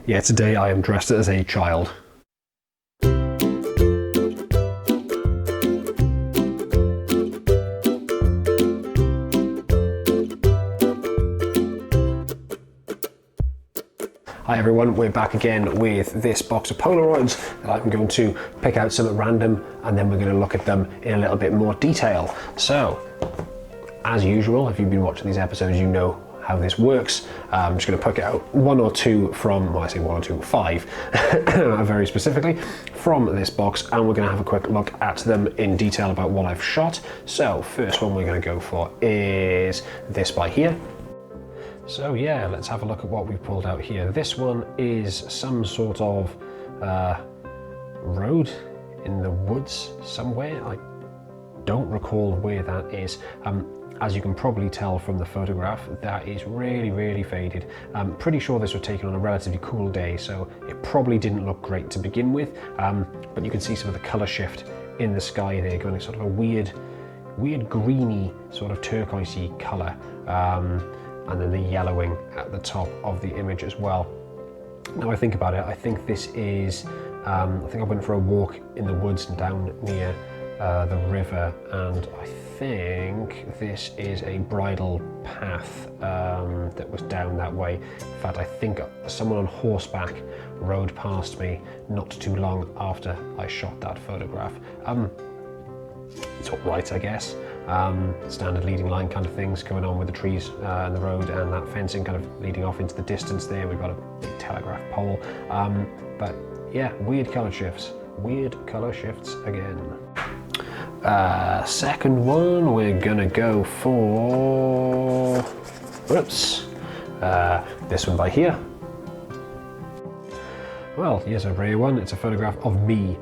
Yeah, today I am dressed as a child. Hi everyone, we're back again with this box of Polaroids that I'm going to pick out some at random and then we're going to look at them in a little bit more detail. So, as usual, if you've been watching these episodes, you know how this works. I'm just going to pick out one or two from, well I say one or two, five, very specifically, from this box, and we're going to have a quick look at them in detail about what I've shot. So, first one we're going to go for is this by here. So yeah, let's have a look at what we've pulled out here. This one is some sort of road in the woods somewhere. I don't recall where that is. As you can probably tell from the photograph, that is really, really faded. I'm pretty sure this was taken on a relatively cool day, so it probably didn't look great to begin with, but you can see some of the colour shift in the sky there, going sort of a weird greeny, sort of turquoisey colour. And then the yellowing at the top of the image as well. Now I think about it, I think this is, I think I went for a walk in the woods down near the river, and I think this is a bridle path that was down that way. In fact, I think someone on horseback rode past me not too long after I shot that photograph. It's all right, I guess. Standard leading line kind of things going on with the trees and the road and that fencing kind of leading off into the distance there. We've got a big telegraph pole. But yeah, weird colour shifts. Weird colour shifts again. Second one, we're gonna go for, whoops, this one by here. Well, here's a rare one. It's a photograph of me.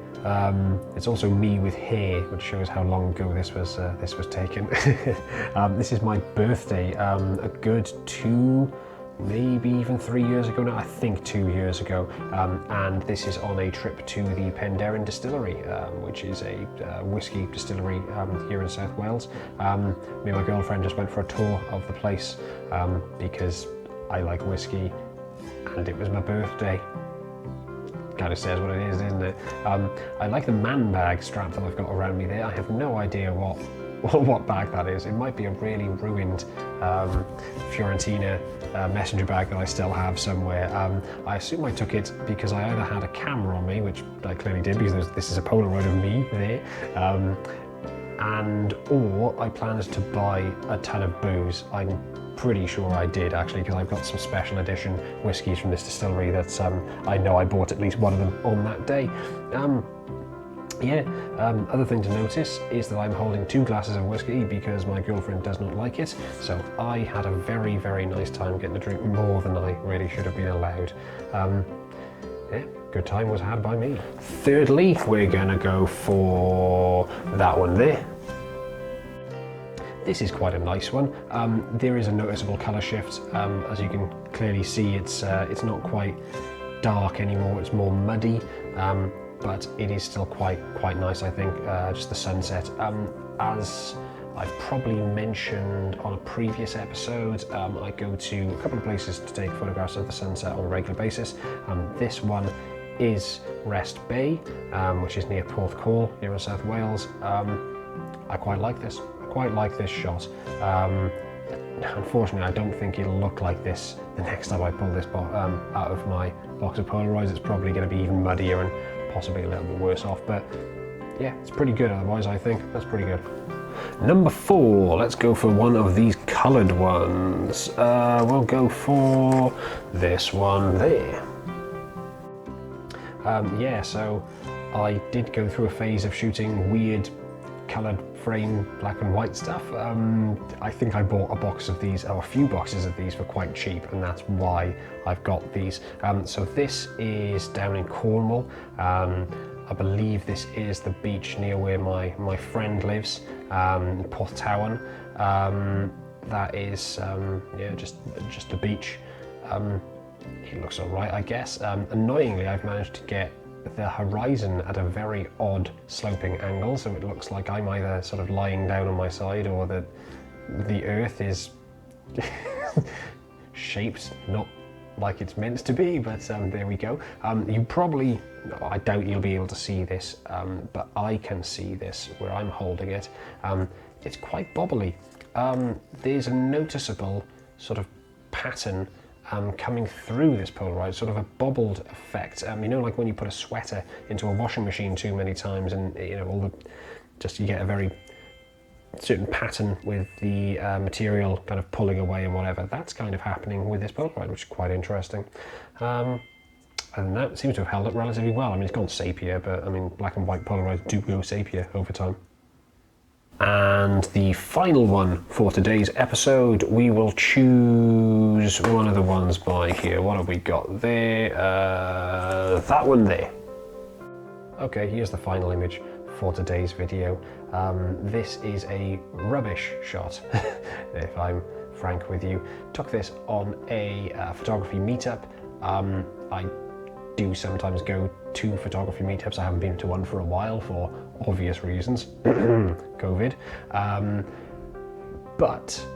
It's also me with hair, which shows how long ago this was taken. This is my birthday, a good 2, maybe even 3 years ago now. I think 2 years ago, and this is on a trip to the Penderyn Distillery, which is a whiskey distillery here in South Wales. Me and my girlfriend just went for a tour of the place because I like whiskey, and it was my birthday. Kind of says what it is, doesn't it? I like the man bag strap that I've got around me there. I have no idea what bag that is. It might be a really ruined Fiorentina messenger bag that I still have somewhere. I assume I took it because I either had a camera on me, which I clearly did because this is a Polaroid of me there, or I planned to buy a ton of booze. I'm pretty sure I did actually, because I've got some special edition whiskies from this distillery that I know I bought at least one of them on that day. Other thing to notice is that I'm holding 2 glasses of whiskey because my girlfriend does not like it, so I had a very, very nice time getting to drink more than I really should have been allowed. Good time was had by me. Thirdly, we're gonna go for that one there. This is quite a nice one. There is a noticeable colour shift. As you can clearly see, it's not quite dark anymore, it's more muddy, but it is still quite nice, I think, just the sunset. As I've probably mentioned on a previous episode, I go to a couple of places to take photographs of the sunset on a regular basis. This one is Rest Bay, which is near Porthcawl here in South Wales. I quite like this. Quite like this shot. Unfortunately, I don't think it'll look like this the next time I pull this out of my box of Polaroids. It's probably going to be even muddier and possibly a little bit worse off, but yeah, it's pretty good otherwise, I think. That's pretty good. Number 4, let's go for one of these coloured ones. We'll go for this one there. So I did go through a phase of shooting weird coloured frame black and white stuff. I think I bought a box of these, or a few boxes of these, for quite cheap, and that's why I've got these. So this is down in Cornwall. I believe this is the beach near where my friend lives, Porthcawl. That is just the beach. It looks alright, I guess. Annoyingly, I've managed to get the horizon at a very odd sloping angle, so it looks like I'm either sort of lying down on my side or that the earth is shaped not like it's meant to be, but there we go. You probably, I doubt you'll be able to see this, but I can see this where I'm holding it. It's quite bobbly. There's a noticeable sort of pattern coming through this Polaroid, sort of a bobbled effect. You know, like when you put a sweater into a washing machine too many times, and you know, you get a very certain pattern with the material kind of pulling away and whatever. That's kind of happening with this Polaroid, which is quite interesting. And that seems to have held up relatively well. I mean, it's gone sepia, but I mean, black and white Polaroids do go sepia over time. And the final one for today's episode, we will choose one of the ones by here. What have we got there? That one there. Okay, here's the final image for today's video. This is a rubbish shot, if I'm frank with you. Took this on a photography meetup. I do sometimes go to photography meetups. I haven't been to one for a while for obvious reasons, COVID. But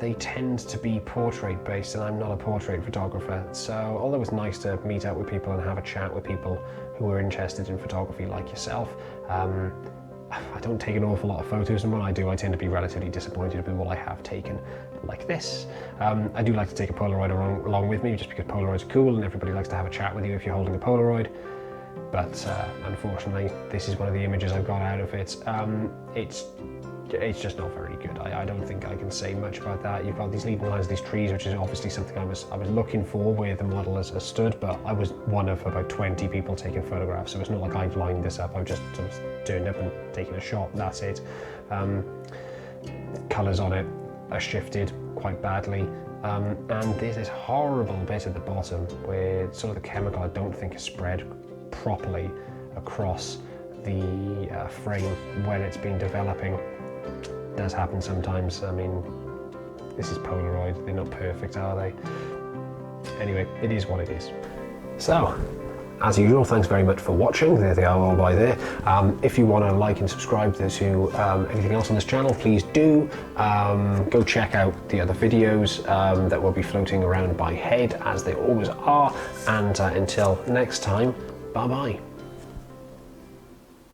they tend to be portrait based, and I'm not a portrait photographer. So although it's nice to meet up with people and have a chat with people who are interested in photography like yourself, I don't take an awful lot of photos, and when I do, I tend to be relatively disappointed with what I have taken, like this. I do like to take a Polaroid along with me, just because Polaroid's cool and everybody likes to have a chat with you if you're holding a Polaroid. But unfortunately, this is one of the images I've got out of it. It's just not very good. I don't think I can say much about that. You've got these leading lines, these trees, which is obviously something I was looking for where the model has stood, but I was one of about 20 people taking photographs, so it's not like I've lined this up. I've just sort of turned up and taken a shot, that's it. Colours on it are shifted quite badly, and there's this horrible bit at the bottom where sort of the chemical, I don't think, is spread properly across the frame when it's been developing. Does happen sometimes. I mean, this is Polaroid, they're not perfect, are they? Anyway, it is what it is. So, as usual, thanks very much for watching. There they are all by there. If you want to like and subscribe to anything else on this channel, please do. Go check out the other videos that will be floating around by head, as they always are. And until next time, bye bye.